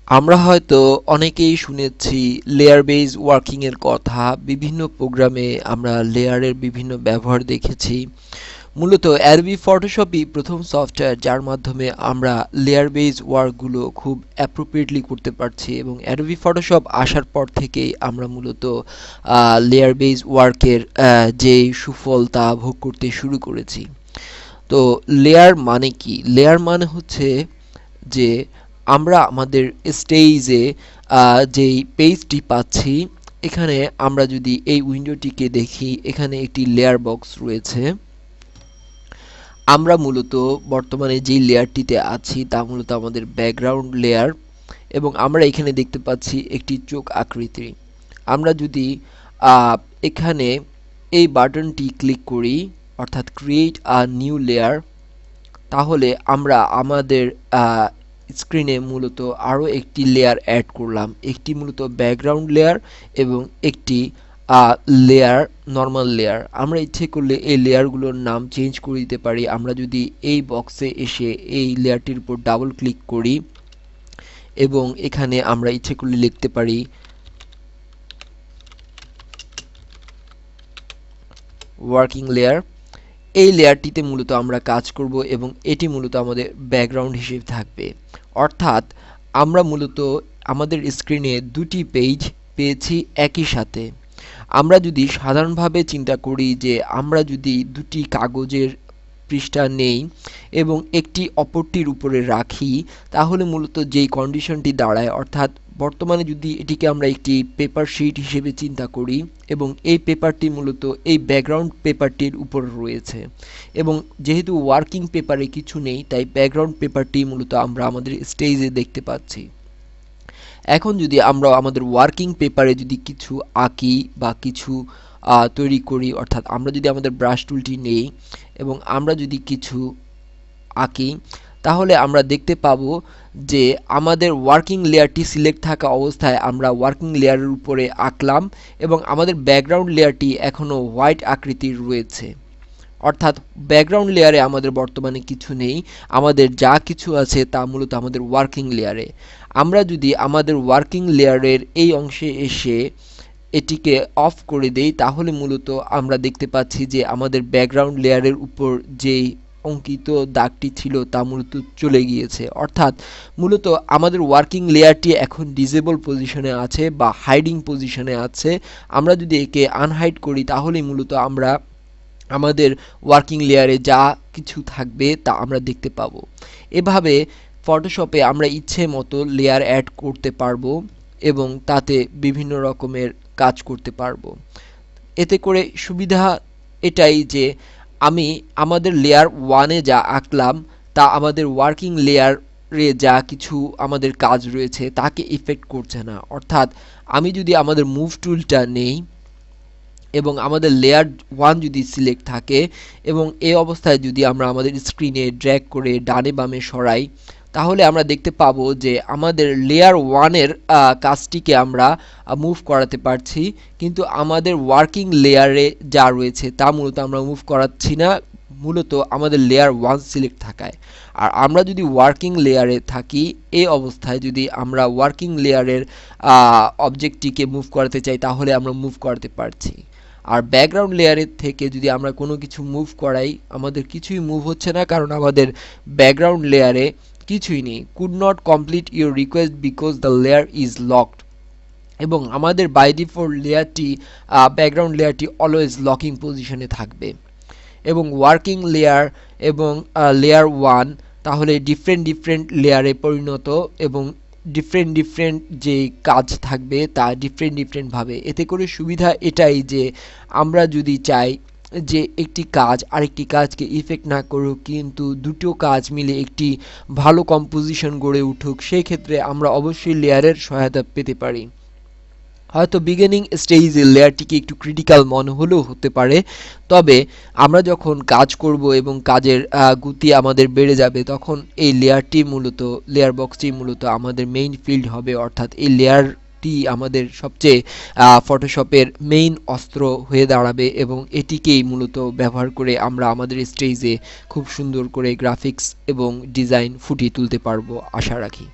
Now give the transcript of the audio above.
আমরা হয়তো অনেকেই শুনেছি লেয়ার বেজ ওয়ার্কিং এর কথা। বিভিন্ন প্রোগ্রামে আমরা লেয়ারের বিভিন্ন ব্যবহার দেখেছি। মূলত অ্যাডোবি ফটোশপই প্রথম সফটওয়্যার যার মাধ্যমে আমরা লেয়ার বেজ ওয়ার্কগুলো খুব অ্যাপ্রোপ্রিয়েটলি করতে পারছি, এবং অ্যাডোবি ফটোশপ আসার পর থেকেই আমরা মূলত লেয়ার বেজ ওয়ার্কের যে সুফল তা ভোগ করতে শুরু করেছি। তো লেয়ার মানে কি? লেয়ার মানে হচ্ছে যে আমরা আমাদের স্টেজে যেই পেজটি পাচ্ছি, এখানে আমরা যদি এই উইন্ডোটিকে দেখি, এখানে একটি লেয়ার বক্স রয়েছে। আমরা মূলত বর্তমানে যেই লেয়ারটিতে আছি তা মূলত আমাদের ব্যাকগ্রাউন্ড লেয়ার, এবং আমরা এখানে দেখতে পাচ্ছি একটি চোখ আকৃতি। আমরা যদি আহ, এখানে এই বাটনটি ক্লিক করি, অর্থাৎ ক্রিয়েট আ নিউ লেয়ার, তাহলে আমরা আমাদের স্ক্রিনে মূলত আরও একটি লেয়ার অ্যাড করলাম। একটি মূলত ব্যাকগ্রাউন্ড লেয়ার এবং একটি লেয়ার নর্মাল লেয়ার। আমরা ইচ্ছে করলে এই লেয়ারগুলোর নাম চেঞ্জ করে দিতে পারি। আমরা যদি এই বক্সে এসে এই লেয়ারটির উপর ডাবল ক্লিক করি এবং এখানে আমরা ইচ্ছে করলে লিখতে পারি ওয়ার্কিং লেয়ার। এই লেয়ারটিতে মূলত আমরা কাজ করব এবং এটি মূলত আমাদের ব্যাকগ্রাউন্ড হিসেবে থাকবে। অর্থাৎ আমরা মূলত আমাদের স্ক্রিনে দুটি পেজ পেয়েছি একই সাথে। আমরা যদি সাধারণভাবে চিন্তা করি যে আমরা যদি দুটি কাগজের পৃষ্ঠা নেই এবং একটি অপরটির উপরে রাখি, তাহলে মূলত যেই কন্ডিশনটি দাঁড়ায়, অর্থাৎ বর্তমানে যদি এটিকে আমরা একটি পেপার শিট হিসেবে চিন্তা করি এবং এই পেপারটি মূলত এই ব্যাকগ্রাউন্ড পেপারটির উপর রয়েছে, এবং যেহেতু ওয়ার্কিং পেপারে কিছু নেই, তাই ব্যাকগ্রাউন্ড পেপারটি মূলত আমরা আমাদের স্টেজে দেখতে পাচ্ছি। এখন যদি আমরা আমাদের ওয়ার্কিং পেপারে যদি কিছু আঁকি বা কিছু তৈরি করি, অর্থাৎ আমরা যদি আমাদের ব্রাশ টুলটি নেই এবং আমরা যদি কিছু আঁকি, তাহলে আমরা দেখতে পাবো যে আমাদের ওয়ার্কিং লেয়ারটি সিলেক্ট থাকা অবস্থায় আমরা ওয়ার্কিং লেয়ারের উপরে আঁকলাম এবং আমাদের ব্যাকগ্রাউন্ড লেয়ারটি এখনও হোয়াইট আকৃতির রয়েছে। অর্থাৎ ব্যাকগ্রাউন্ড লেয়ারে আমাদের বর্তমানে কিছু নেই, আমাদের যা কিছু আছে তা মূলত আমাদের ওয়ার্কিং লেয়ারে। আমরা যদি আমাদের ওয়ার্কিং লেয়ারের এই অংশে এসে এটিকে অফ করে দেই, তাহলে মূলত আমরা দেখতে পাচ্ছি যে আমাদের ব্যাকগ্রাউন্ড লেয়ারের উপর যেই অঙ্কিত দাগটি ছিল তা মূলত চলে গিয়েছে। অর্থাৎ মূলত আমাদের ওয়ার্কিং লেয়ারটি এখন ডিসেবল পজিশনে আছে বা হাইডিং পজিশনে আছে। আমরা যদি একে আনহাইড করি, তাহলে মূলত আমরা আমাদের ওয়ার্কিং লেয়ারে যা কিছু থাকবে তা আমরা দেখতে পাবো। এভাবে ফটোশপে আমরা ইচ্ছে মতো লেয়ার অ্যাড করতে পারবো এবং তাতে বিভিন্ন রকমের কাজ করতে পারবো। এতে করে সুবিধা এটাই যে আমি আমাদের লেয়ার ওয়ানে যা আঁকলাম তা আমাদের ওয়ার্কিং লেয়ারে যা কিছু আমাদের কাজ রয়েছে তাকে ইফেক্ট করছে না। অর্থাৎ আমি যদি আমাদের মুভ টুলটা নেই এবং আমাদের লেয়ার ওয়ান যদি সিলেক্ট থাকে এবং এই অবস্থায় যদি আমরা আমাদের স্ক্রিনে ড্র্যাগ করে ডানে বামে সরাই, তাহলে আমরা দেখতে পাবো যে আমাদের লেয়ার ওয়ানের কাজটিকে আমরা মুভ করাতে পারছি, কিন্তু আমাদের ওয়ার্কিং লেয়ারে যা রয়েছে তা মূলত আমরা মুভ করাচ্ছি না, মূলত আমাদের লেয়ার ওয়ান সিলেক্ট থাকায়। আর আমরা যদি ওয়ার্কিং লেয়ারে থাকি, এই অবস্থায় যদি আমরা ওয়ার্কিং লেয়ারের অবজেক্টটিকে মুভ করাতে চাই, তাহলে আমরা মুভ করাতে পারছি। আর ব্যাকগ্রাউন্ড লেয়ারের থেকে যদি আমরা কোনো কিছু মুভ করাই, আমাদের কিছুই মুভ হচ্ছে না, কারণ আমাদের ব্যাকগ্রাউন্ড লেয়ারে কিছুই নেই। Could not complete your request because the layer is locked, এবং আমাদের বাই ডিফল্ট লেয়ারটি ব্যাকগ্রাউন্ড লেয়ারটি অলওয়েজ লকিং পজিশনে থাকবে। এবং ওয়ার্কিং লেয়ার এবং লেয়ার ওয়ান তাহলে ডিফারেন্ট লেয়ারে পরিণত, এবং ডিফারেন্ট যে কাজ থাকবে তা ডিফারেন্ট ভাবে। এতে করে সুবিধা এটাই যে আমরা যদি চাই যে একটি কাজ আরেকটি কাজকে ইফেক্ট না করুক, কিন্তু দুটো কাজ মিলে একটি ভালো কম্পোজিশন গড়ে উঠুক, সেই ক্ষেত্রে আমরা অবশ্যই লেয়ারের সহায়তা পেতে পারি। হয়তো বিগিনিং স্টেজে লেয়ারটিকে একটু ক্রিটিক্যাল মনে হলেও হতে পারে, তবে আমরা যখন কাজ করব এবং কাজের গতি আমাদের বেড়ে যাবে, তখন এই লেয়ারটি মূলত লেয়ার বক্সটি মূলত আমাদের মেইন ফিল্ড হবে। অর্থাৎ এই লেয়ারটি আমাদের সবচেয়ে ফটোশপের মেইন অস্ত্র হয়ে দাঁড়াবে, এবং এটিকেই মূলত ব্যবহার করে আমরা আমাদের স্টেজে খুব সুন্দর করে গ্রাফিক্স এবং ডিজাইন ফুটিয়ে তুলতে পারবো আশা রাখি।